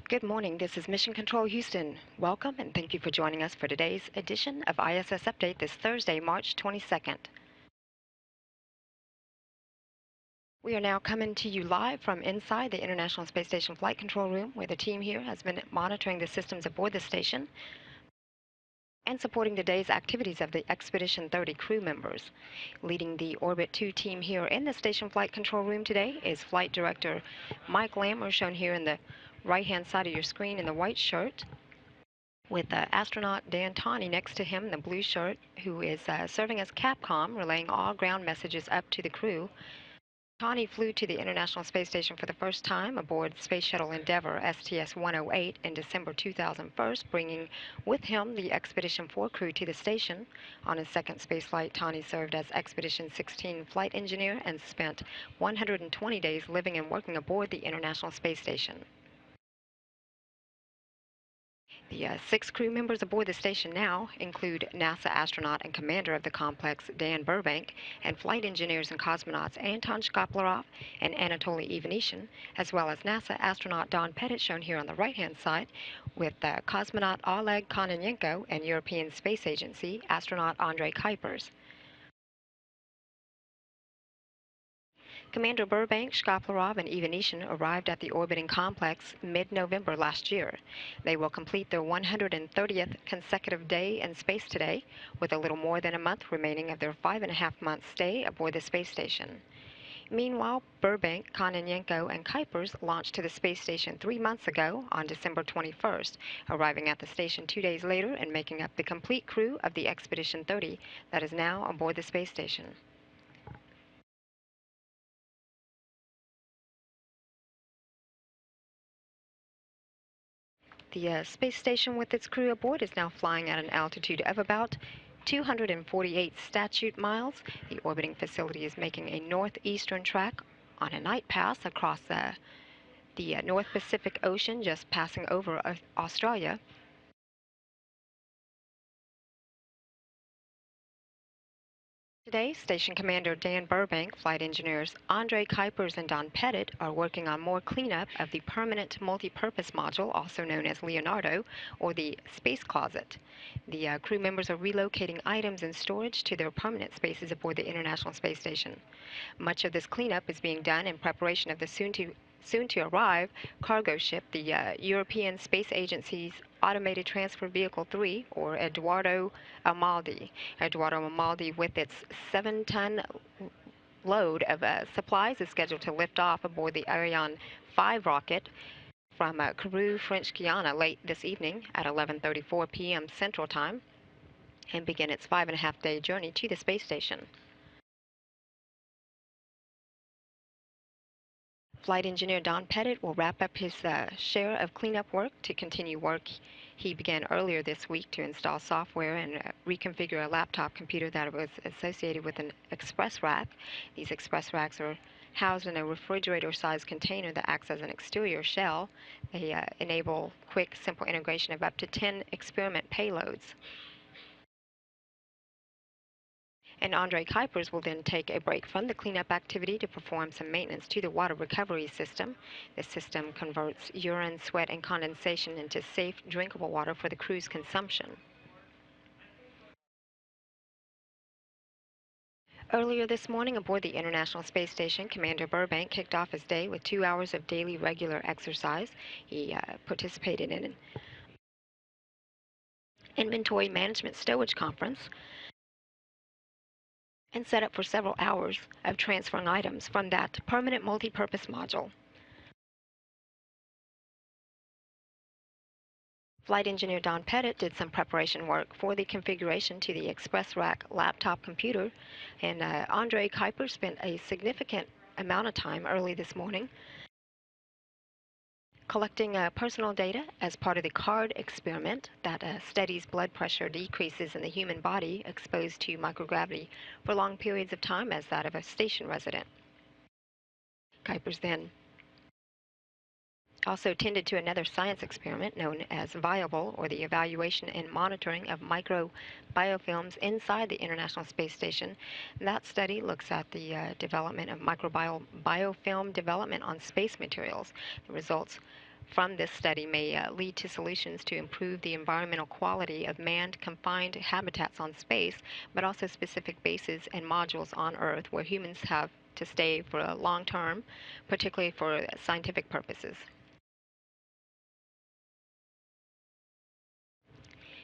Good morning. This is Mission Control Houston. Welcome and thank you for joining us for today's edition of ISS Update this Thursday, March 22nd. We are now coming to you live from inside the International Space Station Flight Control Room, where the team here has been monitoring the systems aboard the station and supporting the day's activities of the Expedition 30 crew members. Leading the Orbit 2 team here in the Station Flight Control Room today is Flight Director Mike Lammer, shown here in the right-hand side of your screen in the white shirt, with astronaut Dan Tawney next to him in the blue shirt, who is serving as Capcom, relaying all ground messages up to the crew. Tawney flew to the International Space Station for the first time aboard Space Shuttle Endeavour STS-108 in December 2001, bringing with him the Expedition 4 crew to the station. On his second spaceflight, Tawney served as Expedition 16 flight engineer and spent 120 days living and working aboard the International Space Station. The 6 crew members aboard the station now include NASA astronaut and commander of the complex, Dan Burbank, and flight engineers and cosmonauts Anton Shkaplerov and Anatoly Ivanishyn, as well as NASA astronaut Don Pettit, shown here on the right-hand side, with cosmonaut Oleg Kononenko and European Space Agency astronaut Andrei Kuipers. Commander Burbank, Shkaplerov, and Ivanishyn arrived at the orbiting complex mid-November last year. They will complete their 130th consecutive day in space today, with a little more than a month remaining of their 5.5-month stay aboard the space station. Meanwhile, Burbank, Kononenko, and Kuipers launched to the space station 3 months ago on December 21st, arriving at the station 2 days later and making up the complete crew of the Expedition 30 that is now aboard the space station. The space station with its crew aboard is now flying at an altitude of about 248 statute miles. The orbiting facility is making a northeastern track on a night pass across the North Pacific Ocean, just passing over Australia. Today, Station Commander Dan Burbank, flight engineers Andrei Kuipers and Don Pettit are working on more cleanup of the permanent multi-purpose module, also known as Leonardo, or the Space Closet. The crew members are relocating items and storage to their permanent spaces aboard the International Space Station. Much of this cleanup is being done in preparation of the soon-to-arrive cargo ship, the European Space Agency's Automated Transfer Vehicle 3, or Eduardo Amaldi. Eduardo Amaldi, with its 7-ton load of supplies, is scheduled to lift off aboard the Ariane 5 rocket from Kourou, French Guiana, late this evening at 11:34 p.m. Central Time, and begin its 5.5-day journey to the space station. Flight engineer Don Pettit will wrap up his share of cleanup work to continue work he began earlier this week to install software and reconfigure a laptop computer that was associated with an express rack. These express racks are housed in a refrigerator-sized container that acts as an exterior shell. They enable quick, simple integration of up to 10 experiment payloads. And Andrei Kuipers will then take a break from the cleanup activity to perform some maintenance to the water recovery system. The system converts urine, sweat, and condensation into safe, drinkable water for the crew's consumption. Earlier this morning aboard the International Space Station, Commander Burbank kicked off his day with 2 hours of daily regular exercise. He participated in an inventory management stowage conference and set up for several hours of transferring items from that permanent multi-purpose module. Flight engineer Don Pettit did some preparation work for the configuration to the Express Rack laptop computer, and Andrei Kuipers spent a significant amount of time early this morning collecting personal data as part of the CARD experiment that studies blood pressure decreases in the human body exposed to microgravity for long periods of time as that of a station resident. Kuipers then also tended to another science experiment known as Viable, or the evaluation and monitoring of microbiofilms inside the International Space Station. That study looks at the development of microbiofilm development on space materials. The results from this study may lead to solutions to improve the environmental quality of manned confined habitats on space, but also specific bases and modules on Earth where humans have to stay for a long term, particularly for scientific purposes.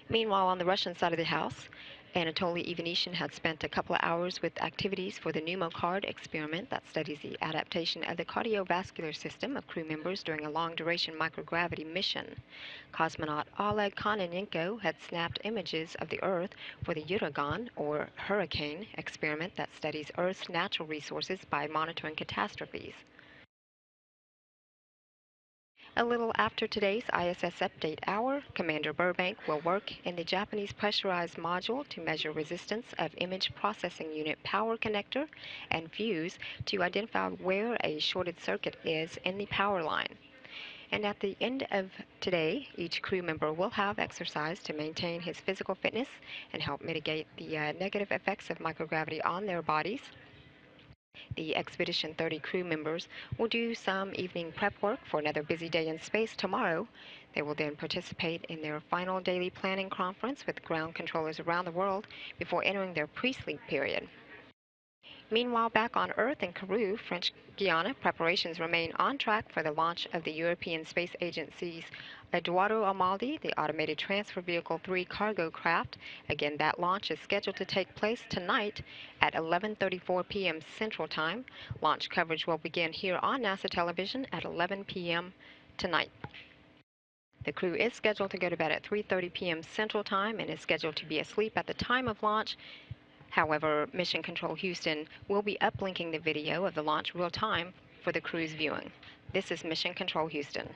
Meanwhile, on the Russian side of the house, Anatoly Ivanishin had spent a couple of hours with activities for the pneumocard experiment that studies the adaptation of the cardiovascular system of crew members during a long-duration microgravity mission. Cosmonaut Oleg Kononenko had snapped images of the Earth for the Uragan, or hurricane, experiment that studies Earth's natural resources by monitoring catastrophes. A little after today's ISS Update Hour, Commander Burbank will work in the Japanese pressurized module to measure resistance of image processing unit power connector and fuse to identify where a shorted circuit is in the power line. And at the end of today, each crew member will have exercise to maintain his physical fitness and help mitigate the negative effects of microgravity on their bodies. The Expedition 30 crew members will do some evening prep work for another busy day in space tomorrow. They will then participate in their final daily planning conference with ground controllers around the world before entering their pre-sleep period. Meanwhile, back on Earth in Kourou, French Guiana, preparations remain on track for the launch of the European Space Agency's Eduardo Amaldi, the Automated Transfer Vehicle 3 cargo craft. Again, that launch is scheduled to take place tonight at 11:34 p.m. Central Time. Launch coverage will begin here on NASA television at 11 p.m. tonight. The crew is scheduled to go to bed at 3:30 p.m. Central Time and is scheduled to be asleep at the time of launch. However, Mission Control Houston will be uplinking the video of the launch real time for the crew's viewing. This is Mission Control Houston.